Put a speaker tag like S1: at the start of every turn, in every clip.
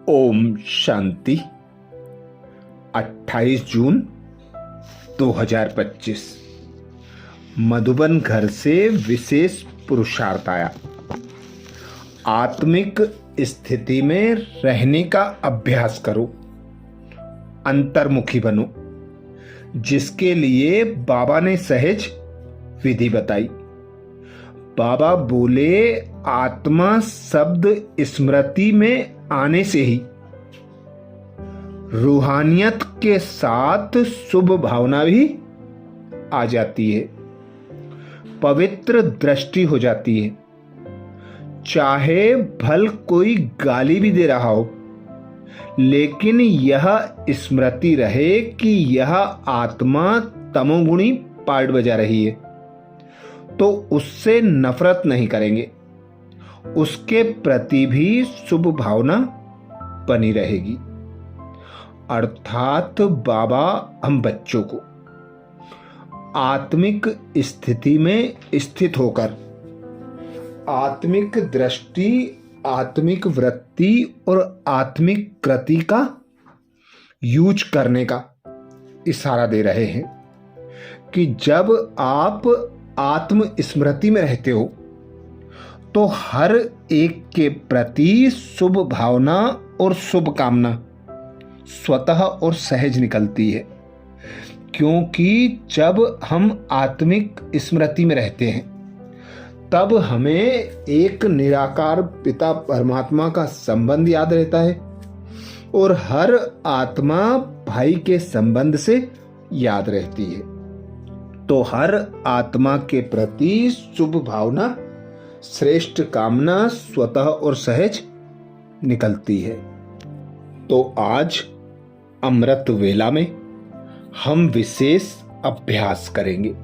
S1: ओम शांति। 28 जून 2025 मधुबन घर से विशेष पुरुषार्थ आया। आत्मिक स्थिति में रहने का अभ्यास करो, अंतर्मुखी बनो, जिसके लिए बाबा ने सहज विधि बताई। बाबा बोले, आत्मा शब्द स्मृति में आने से ही रूहानियत के साथ शुभ भावना भी आ जाती है, पवित्र दृष्टि हो जाती है। चाहे भल कोई गाली भी दे रहा हो, लेकिन यह स्मृति रहे कि यह आत्मा तमोगुणी पार्ट बजा रही है, तो उससे नफरत नहीं करेंगे, उसके प्रति भी शुभ भावना बनी रहेगी। अर्थात बाबा हम बच्चों को आत्मिक स्थिति में स्थित होकर आत्मिक दृष्टि, आत्मिक वृत्ति और आत्मिक कृति का यूज करने का इशारा दे रहे हैं कि जब आप आत्म स्मृति में रहते हो तो हर एक के प्रति शुभ भावना और शुभ कामना स्वतः और सहज निकलती है। क्योंकि जब हम आत्मिक स्मृति में रहते हैं तब हमें एक निराकार पिता परमात्मा का संबंध याद रहता है और हर आत्मा भाई के संबंध से याद रहती है। तो हर आत्मा के प्रति शुभ भावना, श्रेष्ठ कामना स्वतः और सहज निकलती है। तो आज अमृत वेला में हम विशेष अभ्यास करेंगे।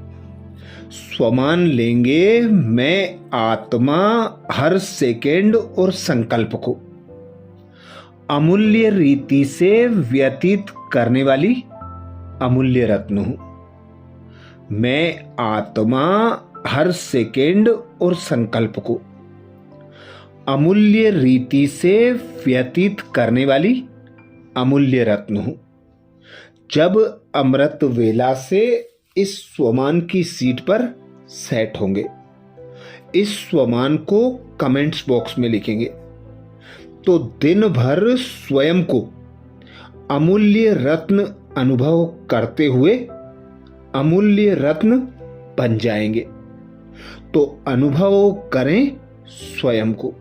S1: स्वमान लेंगे, मैं आत्मा हर सेकेंड और संकल्प को अमूल्य रीति से व्यतीत करने वाली अमूल्य रत्न हूं। मैं आत्मा हर सेकेंड और संकल्प को अमूल्य रीति से व्यतीत करने वाली अमूल्य रत्न हूं। जब अमृत वेला से इस स्वमान की सीट पर सेट होंगे, इस स्वमान को कमेंट्स बॉक्स में लिखेंगे, तो दिन भर स्वयं को अमूल्य रत्न अनुभव करते हुए अमूल्य रत्न बन जाएंगे। तो अनुभव करें स्वयं को।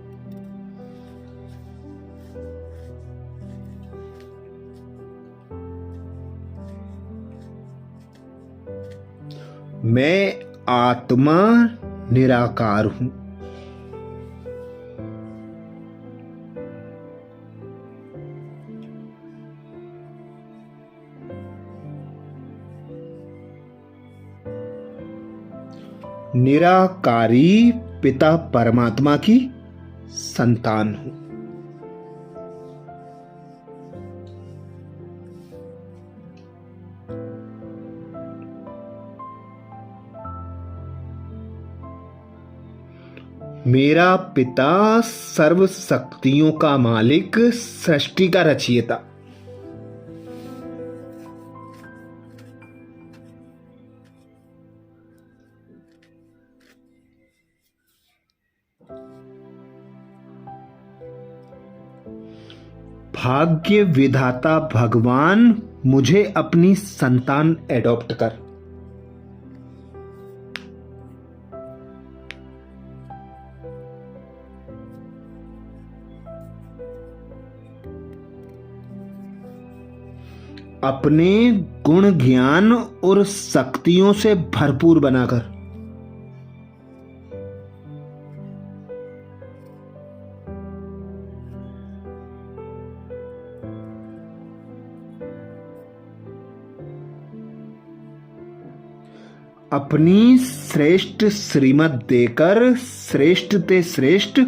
S1: मैं आत्मा निराकार हूं। निराकारी पिता परमात्मा की संतान हूं। मेरा पिता सर्व शक्तियों का मालिक, सृष्टि का रचयिता। भाग्य विधाता भगवान मुझे अपनी संतान एडॉप्ट कर। अपने गुण ज्ञान और शक्तियों से भरपूर बनाकर अपनी श्रेष्ठ श्रीमत देकर श्रेष्ठ ते श्रेष्ठ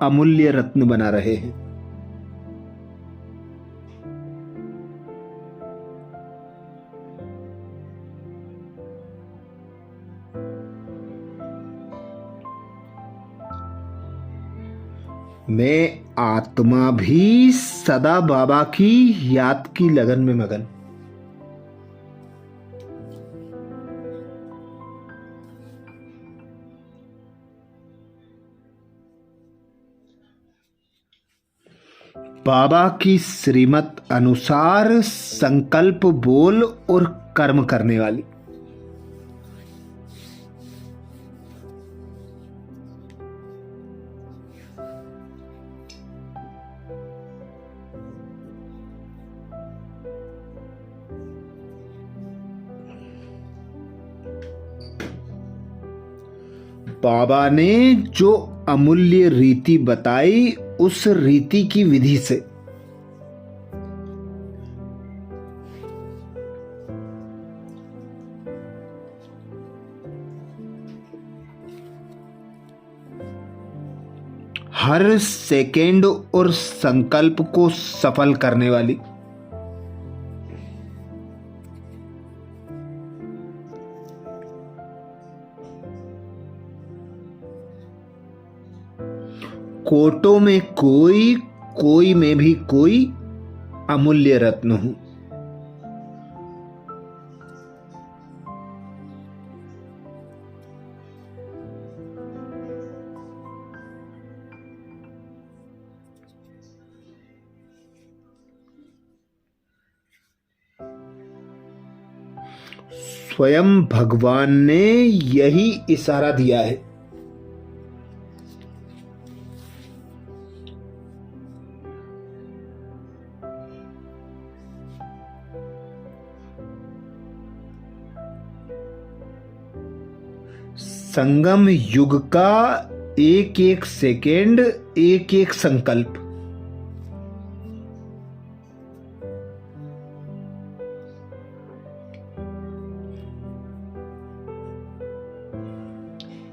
S1: अमूल्य रत्न बना रहे हैं। मैं आत्मा भी सदा बाबा की याद की लगन में मगन। बाबा की श्रीमत अनुसार संकल्प बोल और कर्म करने वाली। बाबा ने जो अमूल्य रीति बताई, उस रीति की विधि से हर सेकेंड और संकल्प को सफल करने वाली। कोटों में कोई, कोई में भी कोई अमूल्य रत्न हूं। स्वयं भगवान ने यही इशारा दिया है। संगम युग का एक एक सेकेंड, एक एक संकल्प,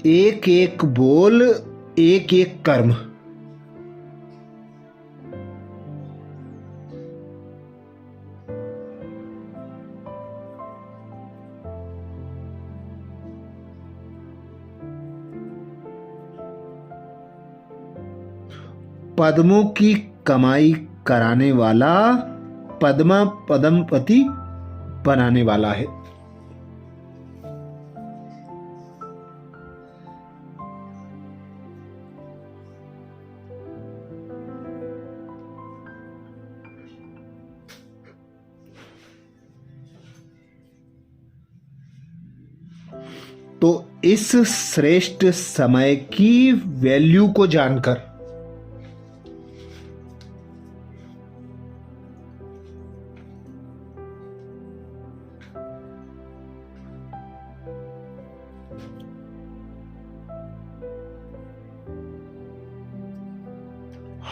S1: एक एक बोल, एक एक कर्म, पद्मों की कमाई कराने वाला, पद्मा पद्मपति बनाने वाला है। तो इस श्रेष्ठ समय की वैल्यू को जानकर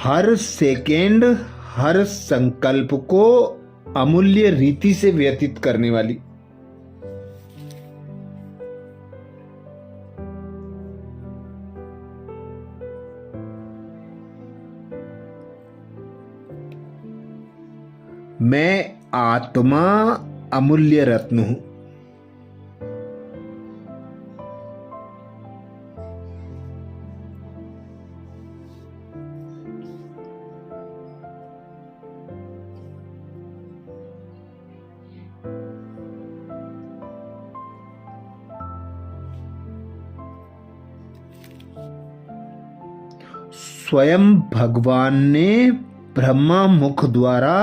S1: हर सेकेंड, हर संकल्प को अमूल्य रीति से व्यतीत करने वाली। मैं आत्मा अमूल्य रत्न हूं। स्वयं भगवान ने ब्रह्मा मुख द्वारा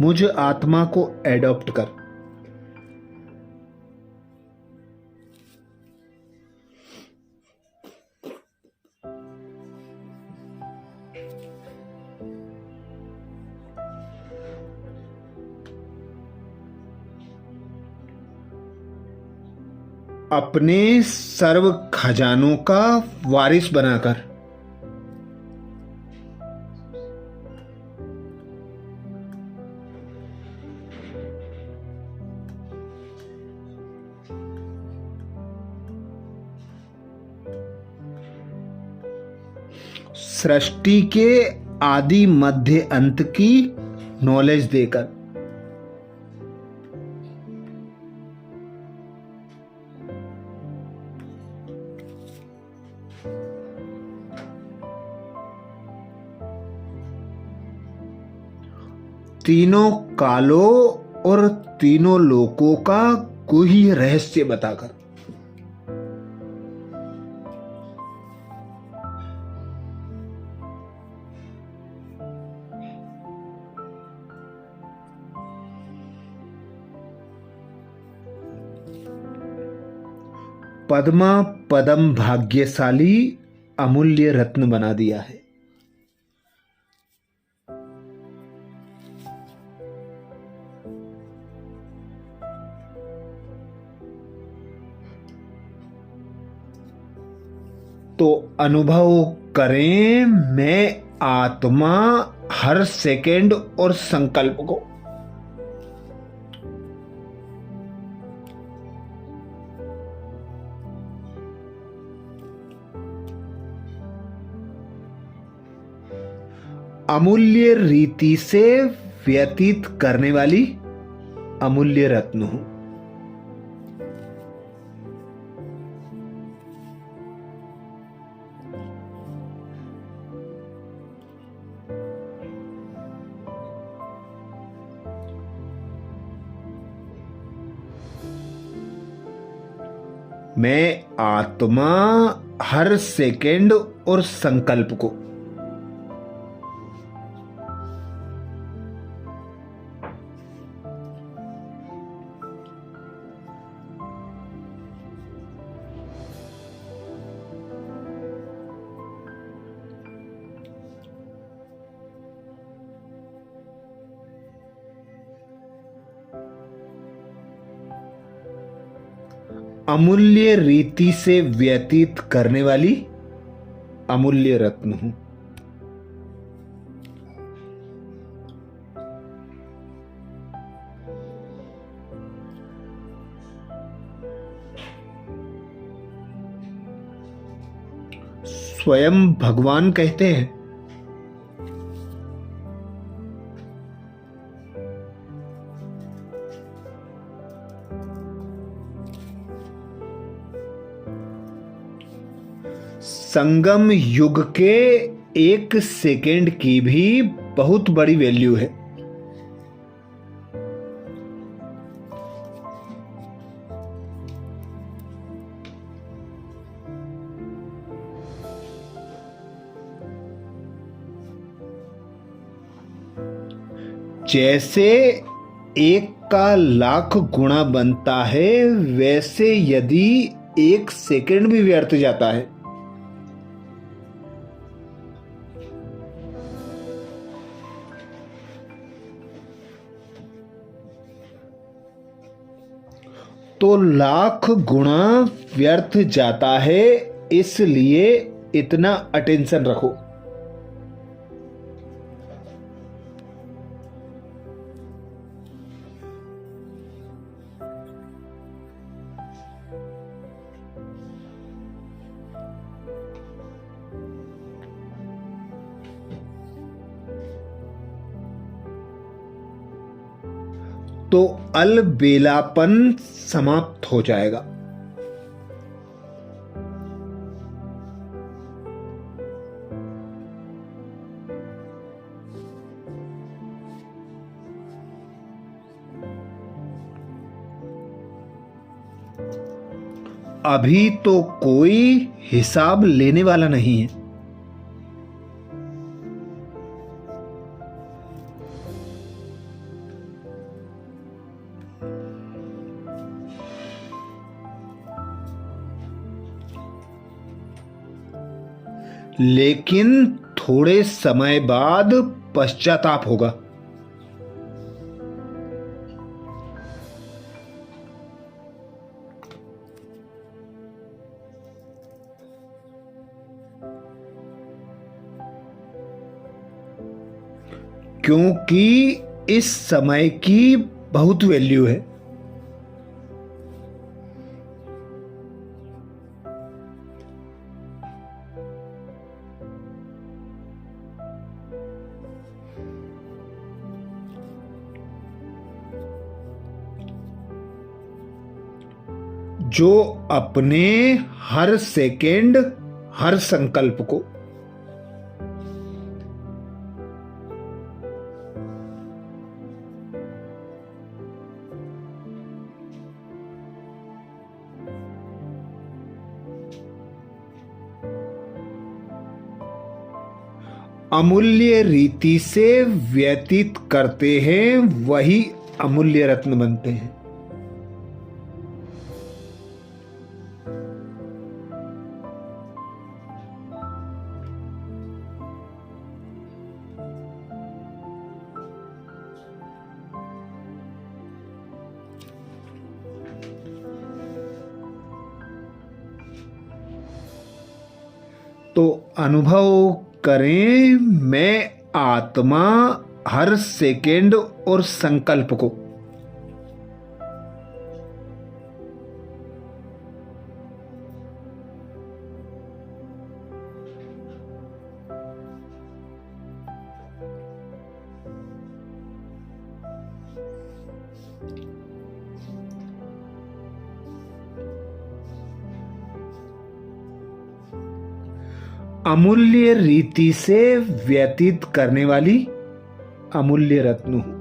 S1: मुझ आत्मा को एडॉप्ट कर अपने सर्व खजानों का वारिस बनाकर सृष्टि के आदि मध्य अंत की नॉलेज देकर तीनों कालों और तीनों लोकों का कोई रहस्य बताकर। पद्मा पदम भाग्यशाली अमूल्य रत्न बना दिया है। तो अनुभव करें मैं आत्मा हर सेकंड और संकल्प को। अमूल्य रीति से व्यतीत करने वाली अमूल्य रत्न हूं। मैं आत्मा हर सेकंड और संकल्प को। अमूल्य रीति से व्यतीत करने वाली अमूल्य रत्न हूं। स्वयं भगवान कहते हैं, संगम युग के एक सेकेंड की भी बहुत बड़ी वैल्यू है। जैसे एक का लाख गुणा बनता है, वैसे यदि एक सेकंड भी व्यर्थ जाता है तो लाख गुणा व्यर्थ जाता है। इसलिए इतना अटेंशन रखो। तो अलबेलापन समाप्त हो जाएगा। अभी तो कोई हिसाब लेने वाला नहीं है। लेकिन थोड़े समय बाद पश्चाताप होगा। क्योंकि इस समय की बहुत वैल्यू है। जो अपने हर सेकेंड हर संकल्प को अमूल्य रीति से व्यतीत करते हैं वही अमूल्य रत्न बनते हैं। तो अनुभव करें मैं आत्मा हर सेकेंड और संकल्प को। अमूल्य रीति से व्यतीत करने वाली अमूल्य रत्न हूं।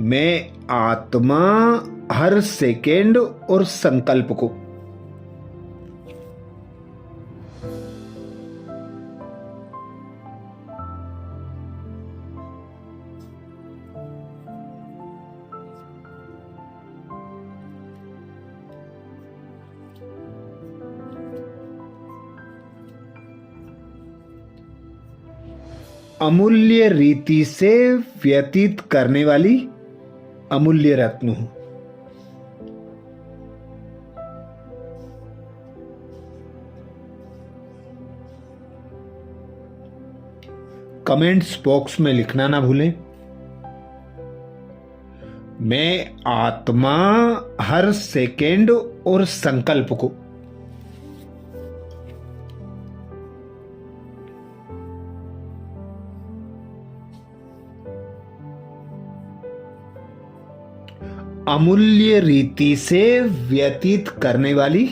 S1: मैं आत्मा हर सेकेंड और संकल्प को। अमूल्य रीति से व्यतीत करने वाली अमूल्य रत्न हूं। कमेंट्स बॉक्स में लिखना ना भूलें। मैं आत्मा हर सेकेंड और संकल्प को। अमूल्य रीति से व्यतीत करने वाली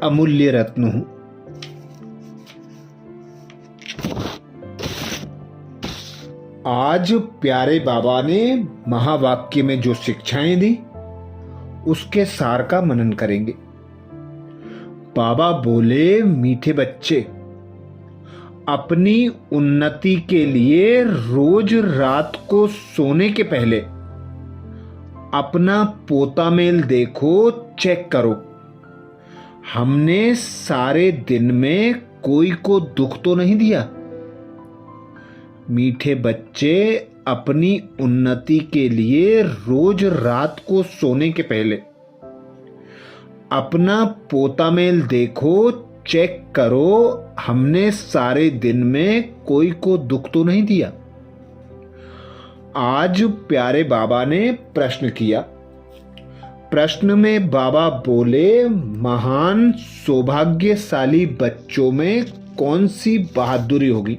S1: अमूल्य रत्न हूं। आज प्यारे बाबा ने महावाक्य में जो शिक्षाएं दी उसके सार का मनन करेंगे। बाबा बोले, मीठे बच्चे, अपनी उन्नति के लिए रोज रात को सोने के पहले अपना पोता मेल देखो, चेक करो। हमने सारे दिन में कोई को दुख तो नहीं दिया। मीठे बच्चे, अपनी उन्नति के लिए रोज रात को सोने के पहले अपना पोता मेल देखो, चेक करो। हमने सारे दिन में कोई को दुख तो नहीं दिया। आज प्यारे बाबा ने प्रश्न किया। प्रश्न में बाबा बोले, महान सौभाग्यशाली बच्चों में कौन सी बहादुरी होगी?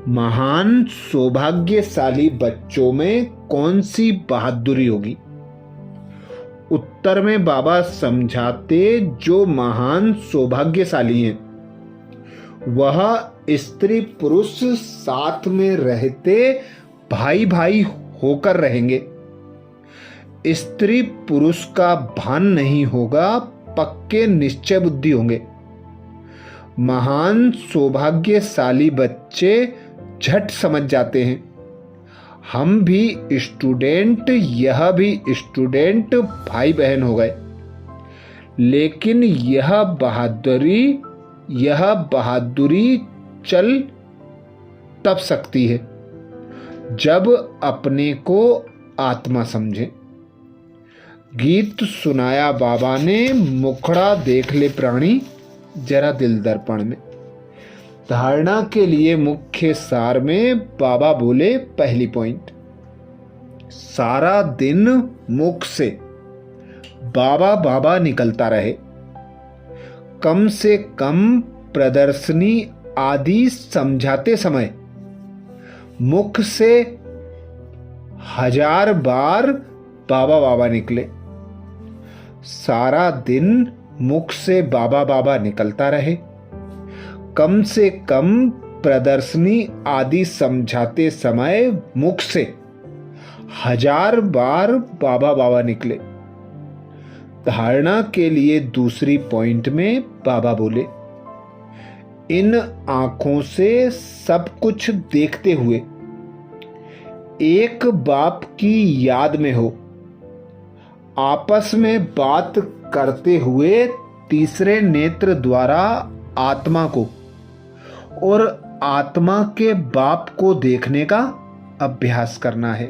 S1: महान सौभाग्यशाली बच्चों में कौन सी बहादुरी होगी? उत्तर में बाबा समझाते, जो महान सौभाग्यशाली हैं वह स्त्री पुरुष साथ में रहते भाई भाई होकर रहेंगे। स्त्री पुरुष का भान नहीं होगा, पक्के निश्चय बुद्धि होंगे। महान सौभाग्यशाली बच्चे झट समझ जाते हैं। हम भी स्टूडेंट, यह भी स्टूडेंट, भाई बहन हो गए। लेकिन यह बहादुरी चल तब सकती है जब अपने को आत्मा समझे। गीत सुनाया बाबा ने, मुखड़ा देख ले प्राणी जरा दिल दर्पण में। धारणा के लिए मुख्य सार में बाबा बोले, पहली पॉइंट, सारा दिन मुख से बाबा बाबा निकलता रहे। कम से कम प्रदर्शनी आदि समझाते समय मुख से 1000 बार बाबा बाबा निकले। सारा दिन मुख से बाबा बाबा निकलता रहे। कम से कम प्रदर्शनी आदि समझाते समय मुख से 1000 बार बाबा बाबा निकले। धारणा के लिए दूसरी पॉइंट में बाबा बोले, इन आंखों से सब कुछ देखते हुए एक बाप की याद में हो, आपस में बात करते हुए तीसरे नेत्र द्वारा आत्मा को और आत्मा के बाप को देखने का अभ्यास करना है।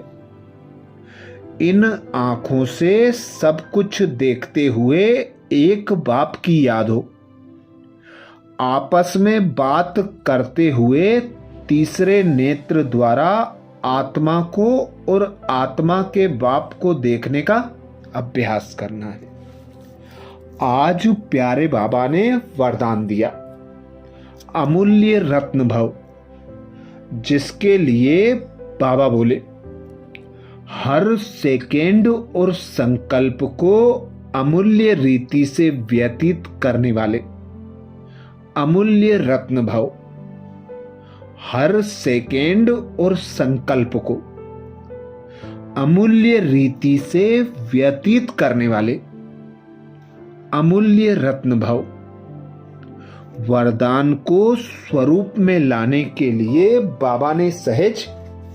S1: इन आंखों से सब कुछ देखते हुए एक बाप की याद हो, आपस में बात करते हुए तीसरे नेत्र द्वारा आत्मा को और आत्मा के बाप को देखने का अभ्यास करना है। आज प्यारे बाबा ने वरदान दिया, अमूल्य रत्न भव, जिसके लिए बाबा बोले, हर सेकेंड और संकल्प को अमूल्य रीति से व्यतीत करने वाले अमूल्य रत्न भव। हर सेकेंड और संकल्प को अमूल्य रीति से व्यतीत करने वाले अमूल्य रत्न भव। वरदान को स्वरूप में लाने के लिए बाबा ने सहज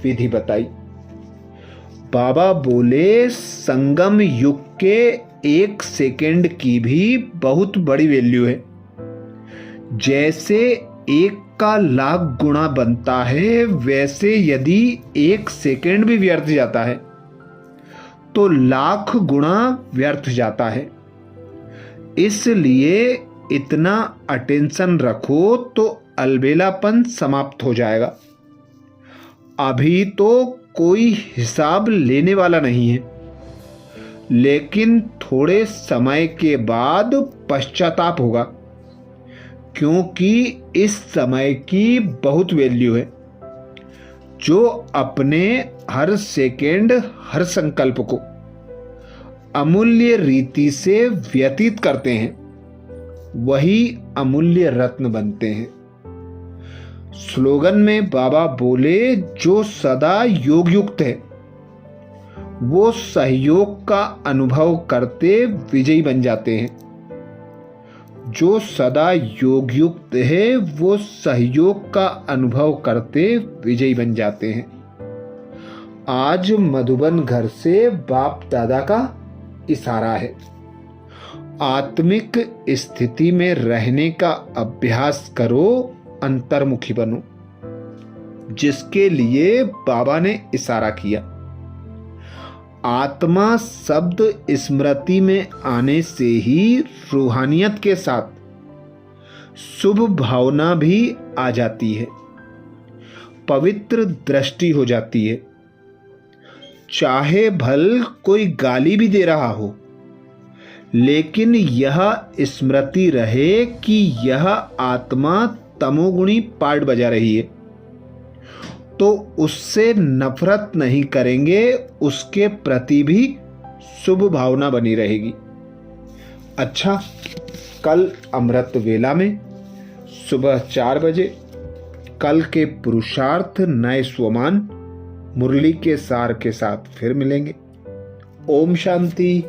S1: विधि बताई। बाबा बोले, संगम युग के 1 सेकेंड की भी बहुत बड़ी वैल्यू है। जैसे 1 का लाख गुणा बनता है, वैसे यदि 1 सेकेंड भी व्यर्थ जाता है तो लाख गुणा व्यर्थ जाता है। इसलिए इतना अटेंशन रखो तो अलबेलापन समाप्त हो जाएगा। अभी तो कोई हिसाब लेने वाला नहीं है, लेकिन थोड़े समय के बाद पश्चाताप होगा, क्योंकि इस समय की बहुत वैल्यू है। जो अपने हर सेकेंड हर संकल्प को अमूल्य रीति से व्यतीत करते हैं, वही अमूल्य रत्न बनते हैं। स्लोगन में बाबा बोले, जो सदा योग युक्त है वो सहयोग का अनुभव करते विजयी बन जाते हैं। जो सदा योग युक्त है वो सहयोग का अनुभव करते विजयी बन जाते हैं। आज मधुबन घर से बाप दादा का इशारा है, आत्मिक स्थिति में रहने का अभ्यास करो, अंतर्मुखी बनो, जिसके लिए बाबा ने इशारा किया। आत्मा शब्द स्मृति में आने से ही रूहानियत के साथ शुभ भावना भी आ जाती है, पवित्र दृष्टि हो जाती है। चाहे भल कोई गाली भी दे रहा हो, लेकिन यह स्मृति रहे कि यह आत्मा तमोगुणी पार्ट बजा रही है, तो उससे नफरत नहीं करेंगे, उसके प्रति भी शुभ भावना बनी रहेगी। अच्छा, कल अमृत वेला में सुबह 4 बजे कल के पुरुषार्थ नए स्वमान मुरली के सार के साथ फिर मिलेंगे। ओम शांति।